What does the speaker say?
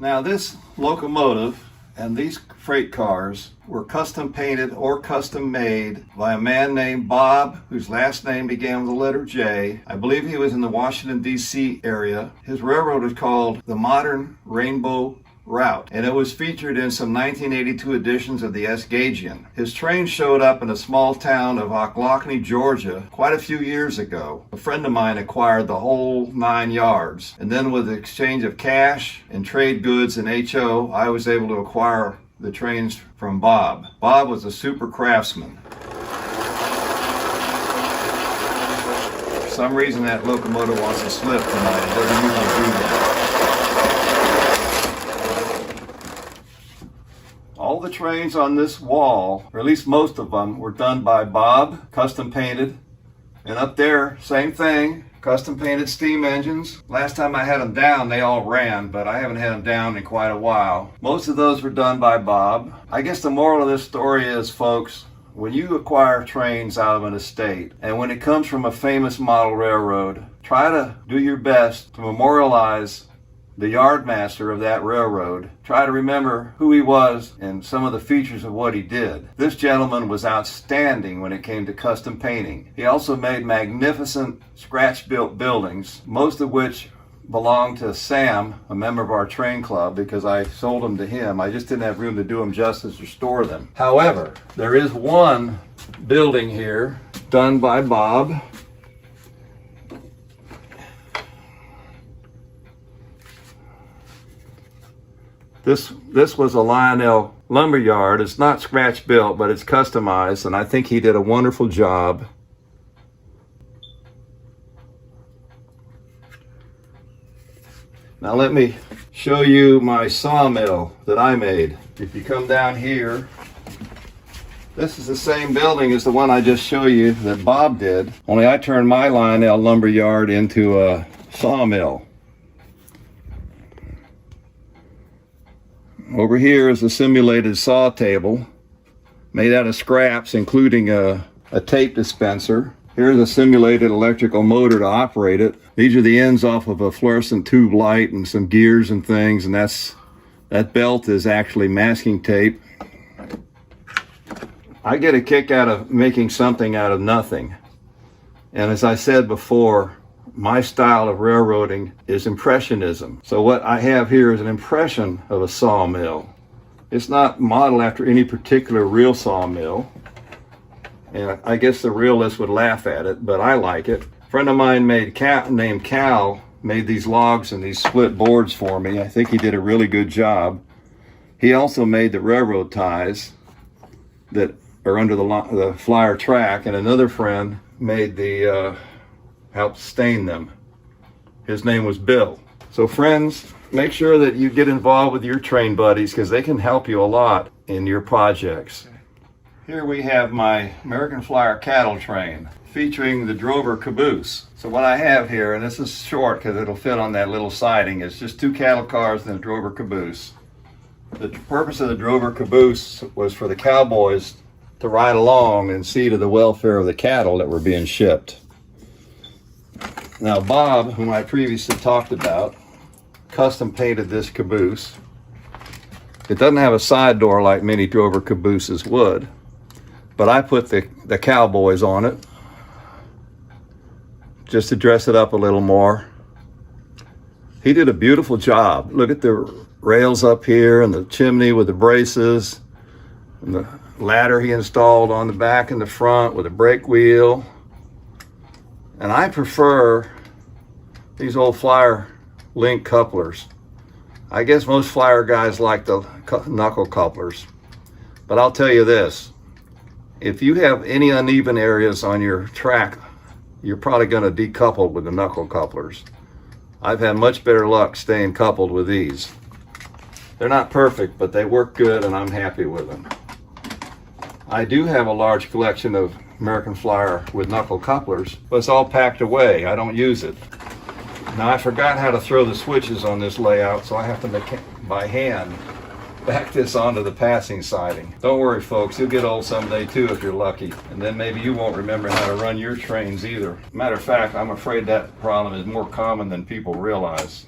Now this locomotive and these freight cars were custom painted or custom made by a man named Bob, whose last name began with the letter J. I believe he was in the Washington, D.C. area. His railroad was called the Modern Rainbow Route, and it was featured in some 1982 editions of the Gaugian. His train showed up in a small town of Ocklawaha, Georgia, quite a few years ago. A friend of mine acquired the whole 9 yards, and then with the exchange of cash and trade goods and HO, I was able to acquire the trains from Bob. Bob was a super craftsman. For some reason that locomotive wants to slip tonight. It doesn't usually do that. All the trains on this wall, or at least most of them, were done by Bob, custom painted. And up there, same thing, custom painted steam engines. Last time I had them down, they all ran, but I haven't had them down in quite a while. Most of those were done by Bob. I guess the moral of this story is, folks, when you acquire trains out of an estate, and when it comes from a famous model railroad, try to do your best to memorialize the yardmaster of that railroad. Try to remember who he was and some of the features of what he did. This gentleman was outstanding when it came to custom painting. He also made magnificent scratch-built buildings, most of which belonged to Sam, a member of our train club, because I sold them to him. I just didn't have room to do them justice or store them. However, there is one building here done by Bob. This was a Lionel lumber yard. It's not scratch built, but it's customized, and I think he did a wonderful job. Now let me show you my sawmill that I made. If you come down here, this is the same building as the one I just showed you that Bob did, only I turned my Lionel lumber yard into a sawmill. Over here is a simulated saw table made out of scraps, including a tape dispenser. Here's a simulated electrical motor to operate it. These are the ends off of a fluorescent tube light and some gears and things, and that belt is actually masking tape. I get a kick out of making something out of nothing. And as I said before, my style of railroading is impressionism. So what I have here is an impression of a sawmill. It's not modeled after any particular real sawmill. And I guess the realist would laugh at it, but I like it. A friend of mine named Cal made these logs and these split boards for me. I think he did a really good job. He also made the railroad ties that are under the flyer track, and another friend made the helped stain them. His name was Bill. So friends, make sure that you get involved with your train buddies, because they can help you a lot in your projects. Here we have my American Flyer cattle train featuring the Drover Caboose. So what I have here, and this is short because it'll fit on that little siding, it's just 2 cattle cars and a Drover Caboose. The purpose of the Drover Caboose was for the cowboys to ride along and see to the welfare of the cattle that were being shipped. Now Bob, whom I previously talked about, custom painted this caboose. It doesn't have a side door like many Drover cabooses would, but I put the cowboys on it just to dress it up a little more. He did a beautiful job. Look at the rails up here and the chimney with the braces and the ladder he installed on the back and the front with a brake wheel. And I prefer these old Flyer link couplers. I guess most Flyer guys like the knuckle couplers. But I'll tell you this, if you have any uneven areas on your track, you're probably going to decouple with the knuckle couplers. I've had much better luck staying coupled with these. They're not perfect, but they work good and I'm happy with them. I do have a large collection of American Flyer with knuckle couplers, but it's all packed away. I don't use it. Now I forgot how to throw the switches on this layout, so I have to by hand back this onto the passing siding. Don't worry folks, you'll get old someday too if you're lucky, and then maybe you won't remember how to run your trains either. Matter of fact, I'm afraid that problem is more common than people realize.